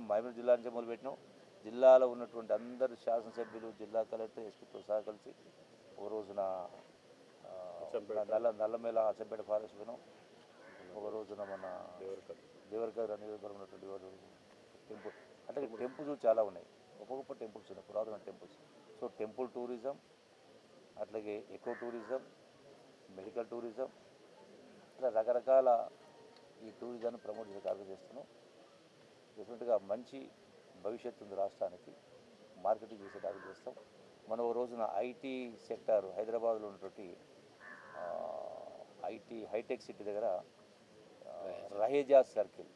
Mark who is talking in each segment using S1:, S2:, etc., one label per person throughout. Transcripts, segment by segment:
S1: మహబూబ్ జిల్లా నుంచి మొదలుపెట్టినాం. జిల్లాలో ఉన్నటువంటి అందరు శాసనసభ్యులు, జిల్లా కలెక్టర్, ఎస్పీతో సహా కలిసి ఓ రోజున నల్లమేల అచ్చంపేట ఫారెస్ట్ పోయినాం. ఒక రోజున మన దేవరకద్ర నియోజకవర్గం ఉన్నటువంటి టెంపుల్, అంటే టెంపుల్స్ చాలా ఉన్నాయి, ఒక్కొక్క టెంపుల్స్ ఉన్నాయి, పురాతన టెంపుల్స్. సో టెంపుల్ టూరిజం, అట్లాగే ఎకో టూరిజం, మెడికల్ టూరిజం, ఇట్లా రకరకాల ఈ టూరిజాన్ని ప్రమోట్ చేసే కార్యక్రమం చేస్తున్నాం. డెఫినెట్గా మంచి భవిష్యత్తు ఉంది రాష్ట్రానికి, మార్కెటింగ్ చేసే కార్యక్రమం చేస్తాం. మనం ఒక రోజున ఐటీ సెక్టార్ హైదరాబాద్లో ఉన్నటువంటి ఐటీ హైటెక్ సిటీ దగ్గర రహేజా సర్కిల్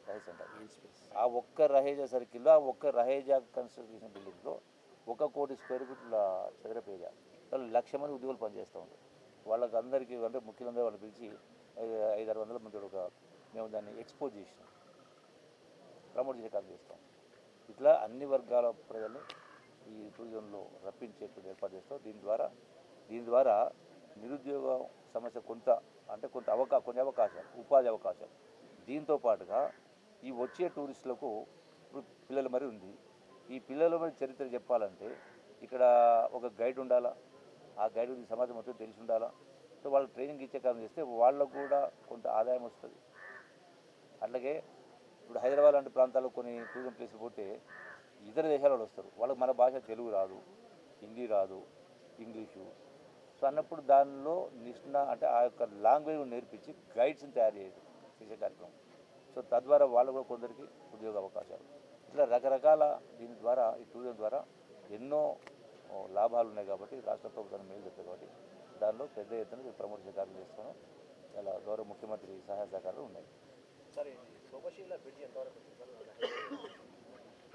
S1: ఆ ఒక్క రహేజా సర్కిల్లో ఆ ఒక్క రహేజా కన్స్ట్రక్షన్ బిల్డింగ్లో 1 కోటి స్క్వేర్ ఫీట్ల చదరపు ఏరియా, వాళ్ళు 1,00,000 మంది ఉద్యోగులు పనిచేస్తూ ఉంటారు. వాళ్ళకి అందరికీ అంటే ముఖ్యంగా వాళ్ళు పిలిచి 500-600 మంది మేము దాన్ని ఎక్స్పోజ్ చేసినాం, ప్రమోట్ చేసే కార్యక్రమం చేస్తాం. ఇట్లా అన్ని వర్గాల ప్రజల్ని ఈ టూరిజంలో రప్పించేటువంటి ఏర్పాటు చేస్తాం. దీని ద్వారా నిరుద్యోగ సమస్య కొన్ని అవకాశాలు, ఉపాధి అవకాశాలు, దీంతో పాటుగా ఈ వచ్చే టూరిస్టులకు ఇప్పుడు పిల్లల మరి ఉంది. ఈ పిల్లల మరి చరిత్ర చెప్పాలంటే ఇక్కడ ఒక గైడ్ ఉండాలా, ఆ గైడ్ గురించి సమాజం మొత్తం తెలిసి ఉండాలా. సో వాళ్ళకి ట్రైనింగ్ ఇచ్చే కారణం చేస్తే వాళ్ళకు కూడా కొంత ఆదాయం వస్తుంది. అట్లాగే ఇప్పుడు హైదరాబాద్ లాంటి ప్రాంతాల్లో కొన్ని టూరిజం ప్లేసులు పోతే ఇతర దేశాల వాళ్ళు వస్తారు, వాళ్ళకి మన భాష తెలుగు రాదు, హిందీ రాదు, ఇంగ్లీషు. సో అన్నప్పుడు దానిలో అంటే ఆ యొక్క లాంగ్వేజ్ నేర్పించి గైడ్స్ని తయారు చేసే కార్యక్రమం. సో తద్వారా వాళ్ళు కూడా కొందరికి ఉద్యోగ అవకాశాలు, ఇట్లా రకరకాల దీని ద్వారా ఈ టూరిజం ద్వారా ఎన్నో లాభాలు ఉన్నాయి. కాబట్టి రాష్ట్ర ప్రభుత్వాన్ని మేలు చెప్తారు. కాబట్టి దానిలో పెద్ద ఎత్తున ప్రమోట్ చేసే కార్యక్రమం చేస్తున్నాం. చాలా గౌరవ ముఖ్యమంత్రి సహాయ సహకారాలు ఉన్నాయి.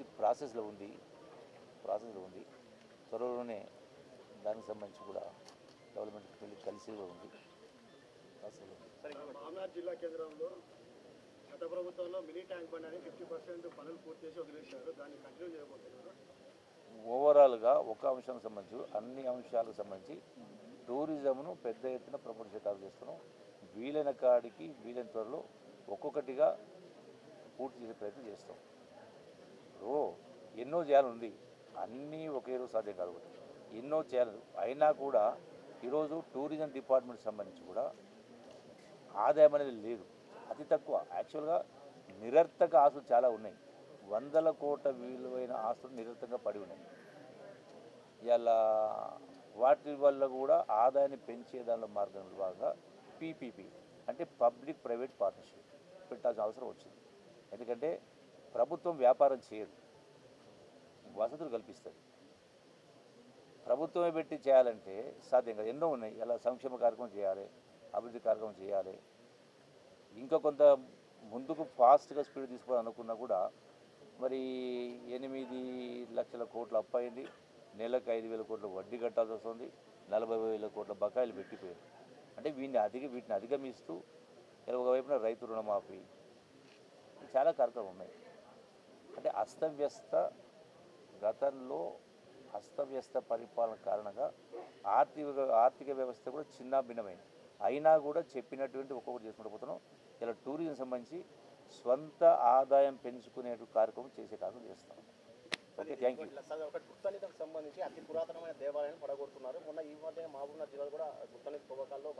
S1: ఈ ప్రాసెస్లో ఉంది. త్వరలోనే దానికి సంబంధించి కూడా డెవలప్మెంట్ వెళ్ళి కలిసి ఉంది.
S2: జిల్లా కేంద్రంలో గత ప్రభుత్వంలో మినీ ట్యాంక్ బండ్ అని 50% పనులు పూర్తి చేసి వదిలేశారు, దాన్ని కంటిన్యూ చేయబోతున్నారు.
S1: ఓవరాల్గా ఒక అంశానికి సంబంధించి అన్ని అంశాలకు సంబంధించి టూరిజంను పెద్ద ఎత్తున ప్రమోట్ చేయాలి చేస్తున్నాం. వీలైన కాడికి వీలైన త్వరలో ఒక్కొక్కటిగా పూర్తి చేసే ప్రయత్నం చేస్తాం. ఎన్నో చేయాలంది, అన్నీ ఒకే రోజు సాధ్యం కాదు, ఎన్నో చేయాలి. అయినా కూడా ఈరోజు టూరిజం డిపార్ట్మెంట్ సంబంధించి కూడా ఆదాయం అనేది లేదు, అతి తక్కువ. యాక్చువల్గా నిరర్థక ఆస్తులు చాలా ఉన్నాయి, 100ల కోట్ల విలువైన ఆస్తులు నిరర్థకంగా పడి ఉన్నాయి. ఇలా వాటి వల్ల కూడా ఆదాయాన్ని పెంచే దానిలో మార్గంలో భాగంగా పీపీపీ అంటే పబ్లిక్ ప్రైవేట్ పార్ట్నర్షిప్ పెట్టాల్సిన అవసరం వచ్చింది. ఎందుకంటే ప్రభుత్వం వ్యాపారం చేయదు, వసతులు కల్పిస్తుంది. ప్రభుత్వమే పెట్టి చేయాలంటే సాధ్యం కాదు, ఎన్నో ఉన్నాయి. ఇలా సంక్షేమ కార్యక్రమం చేయాలి, అభివృద్ధి కార్యక్రమం చేయాలి. ఇంకా కొంత ముందుకు ఫాస్ట్గా స్పీడ్ తీసుకోవాలనుకున్నా కూడా మరి 8 లక్షల కోట్ల అప్పు అయింది, నెలకు 5,000 కోట్ల వడ్డీ కట్టాల్సి వస్తుంది, 40,000 కోట్ల బకాయిలు పెట్టిపోయారు. అంటే వీటిని అధిగమిస్తూ ఒకవైపున రైతు రుణమాఫీ, చాలా కార్యక్రమాలు ఉన్నాయి. అంటే గతంలో అస్తవ్యస్త పరిపాలన కారణంగా ఆర్థిక వ్యవస్థ కూడా చిన్న భిన్నమైంది. అయినా కూడా చెప్పినటువంటి ఒక్కొక్కటి చేసుకుంటూ పోతున్నాం. ఇలా టూరిజం సంబంధించి స్వంత ఆదాయం పెంచుకునే కార్యక్రమం చేసే కార్యక్రమం చేస్తాం. Okay, thank you.
S2: గుప్తనిధికి సంబంధించి అతి పురాతనమైన దేవాలయాన్ని పడగొడుతున్నారు. మొన్న ఈ మధ్య మహబూబ్నగర్ జిల్లాలో కూడా గుప్తనిధి తవ్వకాల్లో